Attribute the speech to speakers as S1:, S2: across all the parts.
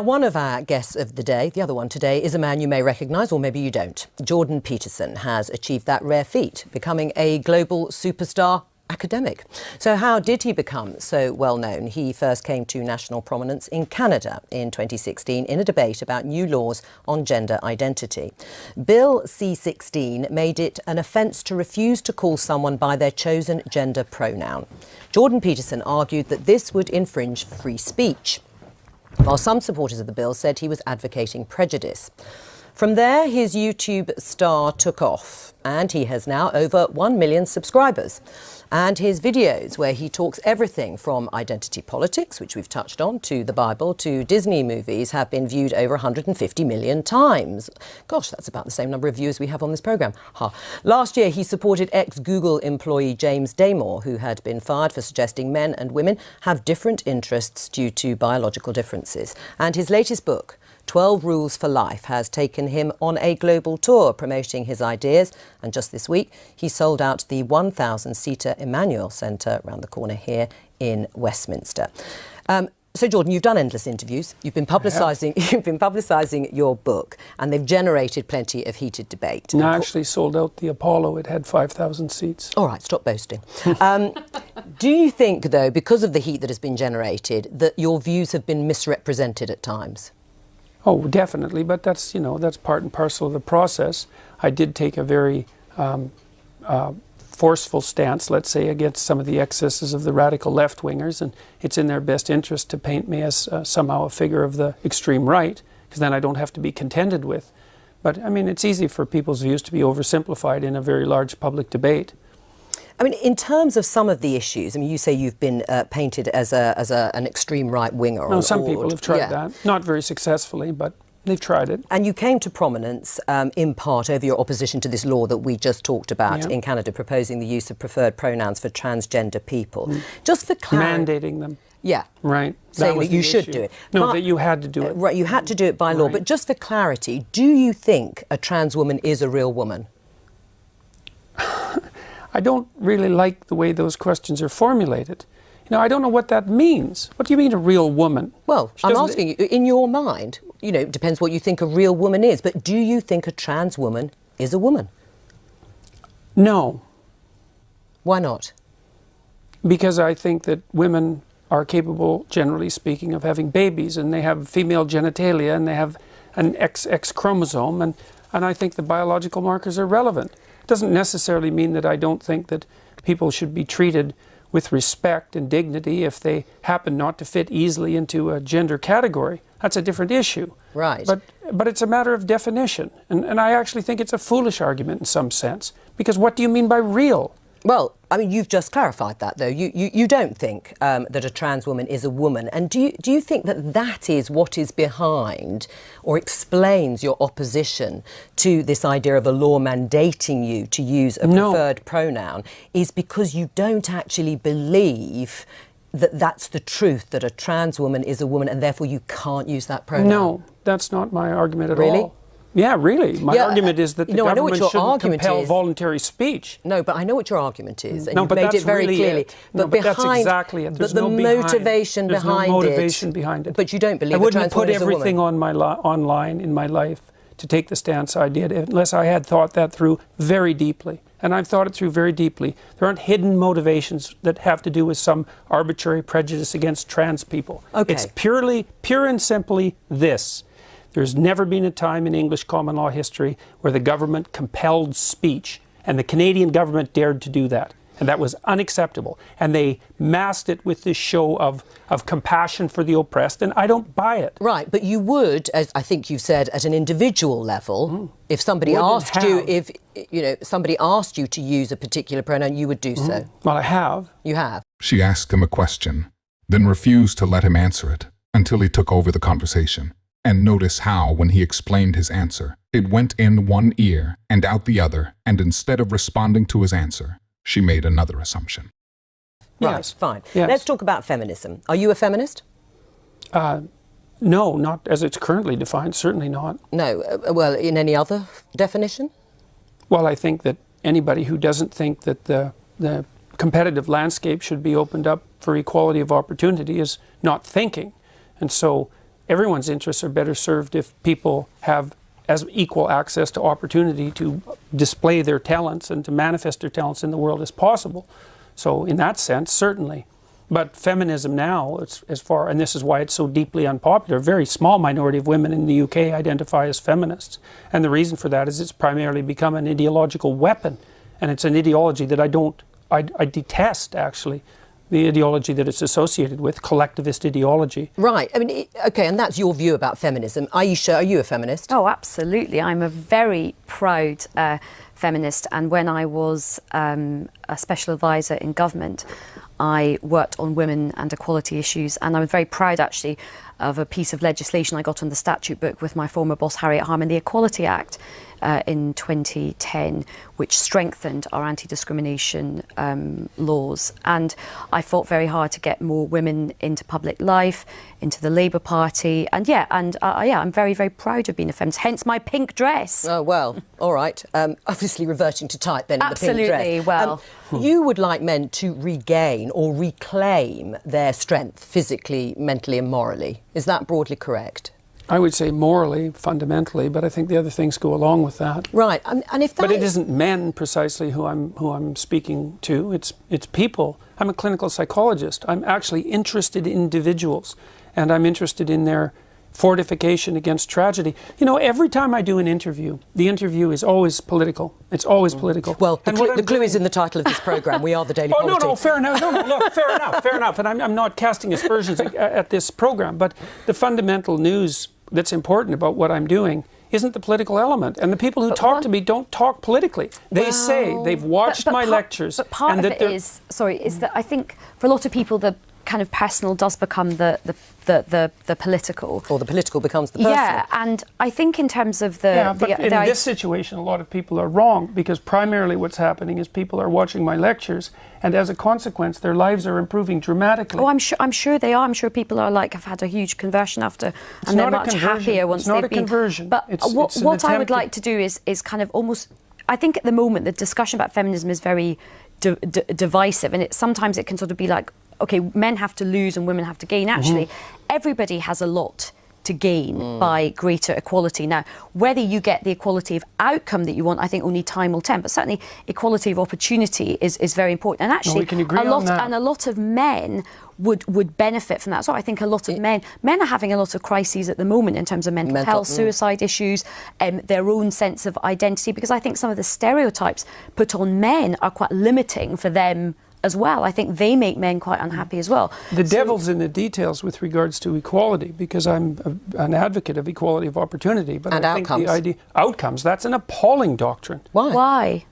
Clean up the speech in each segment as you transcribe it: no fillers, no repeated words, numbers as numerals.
S1: One of our guests of the day, the other one today, is a man you may recognise, or maybe you don't. Jordan Peterson has achieved that rare feat, becoming a global superstar academic. So how did he become so well known? He first came to national prominence in Canada in 2016 in a debate about new laws on gender identity. Bill C-16 made it an offence to refuse to call someone by their chosen gender pronoun. Jordan Peterson argued that this would infringe free speech, while some supporters of the bill said he was advocating prejudice. From there, his YouTube star took off, and he has now over 1 million subscribers. And his videos, where he talks everything from identity politics, which we've touched on, to the Bible, to Disney movies, have been viewed over 150 million times. Gosh, that's about the same number of viewers we have on this programme. Last year, he supported ex-Google employee James Damore, who had been fired for suggesting men and women have different interests due to biological differences. And his latest book, 12 Rules for Life, has taken him on a global tour promoting his ideas, and just this week he sold out the 1,000-seater Emmanuel Centre around the corner here in Westminster. So Jordan, you've done endless interviews, you've been publicising your book, and they've generated plenty of heated debate.
S2: No, I actually sold out the Apollo. It had 5,000 seats.
S1: All right, stop boasting. Do you think, though, because of the heat that has been generated, that your views have been misrepresented at times?
S2: Oh, definitely, but that's, you know, that's part and parcel of the process. I did take a very forceful stance, let's say, against some of the excesses of the radical left-wingers, and it's in their best interest to paint me as somehow a figure of the extreme right, because then I don't have to be contended with. But, I mean, it's easy for people's views to be oversimplified in a very large public debate.
S1: I mean, in terms of some of the issues, I mean, you say you've been painted as an extreme right-winger.
S2: No, some people have tried that. Not very successfully, but they've tried it. And
S1: you came to prominence in part over your opposition to this law that we just talked about in Canada, proposing the use of preferred pronouns for transgender people. Just for clarity...
S2: Mandating them.
S1: Yeah.
S2: Right.
S1: Saying that you should do it.
S2: No, that you had to do it.
S1: Right, you had to do it by law. But just for clarity, do you think a trans woman is a real woman?
S2: I don't really like the way those questions are formulated. You know, I don't know what that means. What do you mean a real woman?
S1: Well, I'm asking you, in your mind, you know, it depends what you think a real woman is, but do you think a trans woman is a woman?
S2: No.
S1: Why not?
S2: Because I think that women are capable, generally speaking, of having babies, and they have female genitalia, and they have an XX chromosome, and I think the biological markers are relevant. Doesn't necessarily mean that I don't think that people should be treated with respect and dignity if they happen not to fit easily into a gender category. That's a different issue.
S1: Right.
S2: But it's a matter of definition. And I actually think it's a foolish argument in some sense. Because what do you mean by real?
S1: Well, I mean, you've just clarified that, though. You don't think that a trans woman is a woman. And do you think that that is what is behind or explains your opposition to this idea of a law mandating you to use a preferred pronoun, is because you don't actually believe that that's the truth, that a trans woman is a woman and therefore you can't use that pronoun?
S2: No, that's not my argument at all.
S1: Really?
S2: Yeah, really. My argument is that the government shouldn't compel voluntary speech.
S1: No, but I know what your argument is, and
S2: no,
S1: you've
S2: but
S1: made
S2: that's
S1: it very
S2: really
S1: clearly.
S2: it. No, but that's exactly it. There's no
S1: motivation
S2: behind.
S1: There's
S2: no motivation behind it.
S1: But you don't believe
S2: I wouldn't have put
S1: a woman.
S2: everything on my online in my life to take the stance I did unless I had thought that through very deeply. And I've thought it through very deeply. There aren't hidden motivations that have to do with some arbitrary prejudice against trans people.
S1: Okay.
S2: It's pure and simply this. There's never been a time in English common law history where the government compelled speech, and the Canadian government dared to do that. And that was unacceptable. And they masked it with this show of compassion for the oppressed, and I don't buy it.
S1: Right, but you would, as I think you've said, at an individual level, if somebody asked you, somebody asked you to use a particular pronoun, you would do so.
S2: Well, I have.
S1: You have.
S3: She asked him a question, then refused to let him answer it until he took over the conversation. And notice how, when he explained his answer, it went in one ear and out the other, and instead of responding to his answer, she made another assumption.
S1: Right,
S2: Yes.
S1: fine.
S2: Yes.
S1: Let's talk about feminism. Are you a feminist?
S2: No, not as it's currently defined, certainly not.
S1: No. Well, in any other definition?
S2: Well, I think that anybody who doesn't think that the competitive landscape should be opened up for equality of opportunity is not thinking. And so everyone's interests are better served if people have as equal access to opportunity to display their talents and to manifest their talents in the world as possible. So in that sense, certainly. But feminism now, and this is why it's so deeply unpopular, a very small minority of women in the UK identify as feminists. And the reason for that is it's primarily become an ideological weapon. And it's an ideology that I detest, actually, the ideology that it's associated with, collectivist ideology.
S1: Right. I mean, OK, and that's your view about feminism. Aisha, are you a feminist?
S4: Oh, absolutely. I'm a very proud feminist. And when I was a special advisor in government, I worked on women and equality issues, and I'm very proud actually of a piece of legislation I got on the statute book with my former boss Harriet Harman, the Equality Act in 2010, which strengthened our anti-discrimination laws. And I fought very hard to get more women into public life, into the Labour Party, and I'm very, very proud of being a feminist, hence my pink dress.
S1: Oh, well, all right. Obviously reverting to type then in the pink dress.
S4: Absolutely, well.
S1: You would like men to regain or reclaim their strength physically, mentally and morally. Is that broadly correct?
S2: I would say morally, fundamentally, but I think the other things go along with that.
S1: Right, and if that
S2: But it isn't men precisely who I'm speaking to. It's people. I'm a clinical psychologist. I'm actually interested in individuals, and I'm interested in their fortification against tragedy. You know, every time I do an interview, the interview is always political. It's always political.
S1: Well, the clue is in the title of this programme. We are the Daily Politics.
S2: No, fair enough. No, look, fair enough. And I'm not casting aspersions at this programme, but the fundamental news that's important about what I'm doing isn't the political element. And the people who talk to me don't talk politically. They say they've watched my lectures.
S4: But part of it is that I think for a lot of people the kind of personal does become the political.
S1: Or the political becomes the personal.
S4: Yeah, and I think in terms of
S2: but in this situation, a lot of people are wrong, because primarily what's happening is people are watching my lectures, and as a consequence, their lives are improving dramatically.
S4: Oh, I'm sure they are. I'm sure people are have had a huge conversion after, and they're much happier once they've been.
S2: It's not a conversion.
S4: But what I would like to do is kind of almost. I think at the moment the discussion about feminism is very divisive, and sometimes it can sort of be like, okay, men have to lose and women have to gain. Actually, everybody has a lot to gain by greater equality. Now, whether you get the equality of outcome that you want, I think only time will tell. But certainly, equality of opportunity is very important. And actually,
S2: we can agree on that.
S4: And a lot of men would benefit from that. So I think a lot of men are having a lot of crises at the moment in terms of mental health, suicide issues, their own sense of identity, because I think some of the stereotypes put on men are quite limiting for them as well. I think they make men quite unhappy as well.
S2: The devil's in the details with regards to equality, because I'm an advocate of equality of opportunity. But I think the idea outcomes, that's an appalling doctrine.
S4: Why?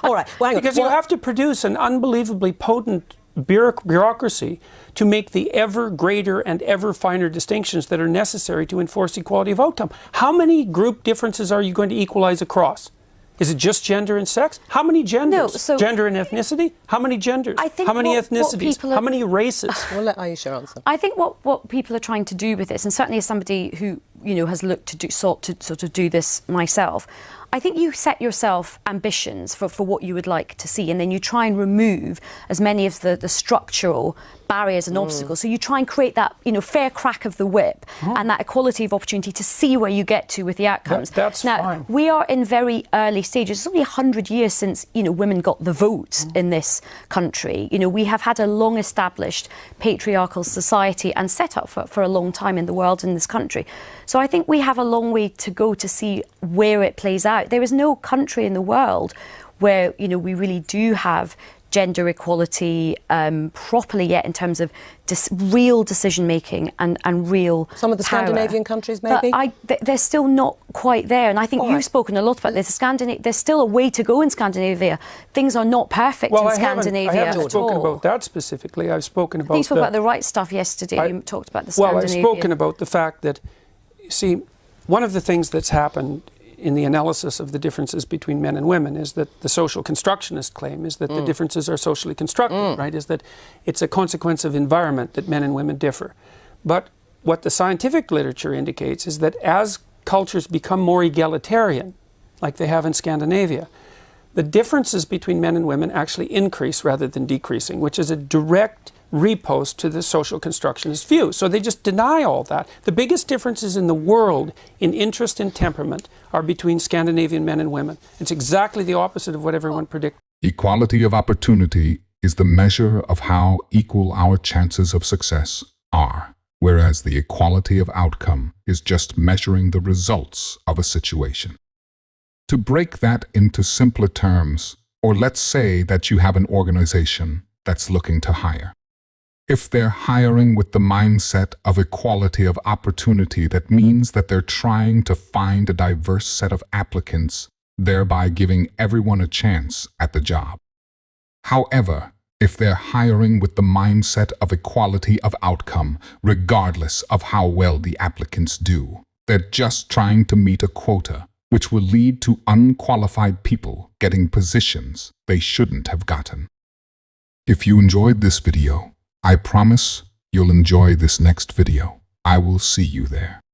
S1: All right. Well,
S2: because you have to produce an unbelievably potent bureaucracy to make the ever greater and ever finer distinctions that are necessary to enforce equality of outcome. How many group differences are you going to equalize across? Is it just gender and sex? How many genders?
S4: No,
S2: gender and ethnicity? How many genders?
S4: I think
S2: how many ethnicities? How many races?
S1: We'll let Aisha answer.
S4: I think what people are trying to do with this, and certainly as somebody who has sought to sort of do this myself, I think you set yourself ambitions for what you would like to see, and then you try and remove as many of the structural barriers and obstacles. So you try and create that fair crack of the whip and that equality of opportunity to see where you get to with the outcomes.
S2: That's
S4: now,
S2: fine.
S4: We are in very early stages. It's only 100 years since women got the vote in this country. We have had a long established patriarchal society and set up for a long time in the world in this country. So I think we have a long way to go to see where it plays out. There is no country in the world where we really do have gender equality properly yet in terms of real decision making and real
S1: some of the
S4: power.
S1: Scandinavian countries maybe,
S4: but they're still not quite there, and I think you've spoken a lot about this. There's still a way to go in Scandinavia. Things are not perfect in Scandinavia.
S2: I haven't spoken about that specifically. I've spoken about
S4: you spoke about the right stuff yesterday. You talked about the Scandinavia.
S2: I've spoken about the fact that, see, one of the things that's happened in the analysis of the differences between men and women is that the social constructionist claim is that the differences are socially constructed, right? Is that it's a consequence of environment that men and women differ. But what the scientific literature indicates is that as cultures become more egalitarian, like they have in Scandinavia, the differences between men and women actually increase rather than decreasing, which is a direct repost to the social constructionist view. So they just deny all that. The biggest differences in the world in interest and temperament are between Scandinavian men and women. It's exactly the opposite of what everyone predicted.
S3: Equality of opportunity is the measure of how equal our chances of success are, whereas the equality of outcome is just measuring the results of a situation. To break that into simpler terms, or let's say that you have an organization that's looking to hire. If they're hiring with the mindset of equality of opportunity, that means that they're trying to find a diverse set of applicants, thereby giving everyone a chance at the job. However, if they're hiring with the mindset of equality of outcome, regardless of how well the applicants do, they're just trying to meet a quota, which will lead to unqualified people getting positions they shouldn't have gotten. If you enjoyed this video, I promise you'll enjoy this next video. I will see you there.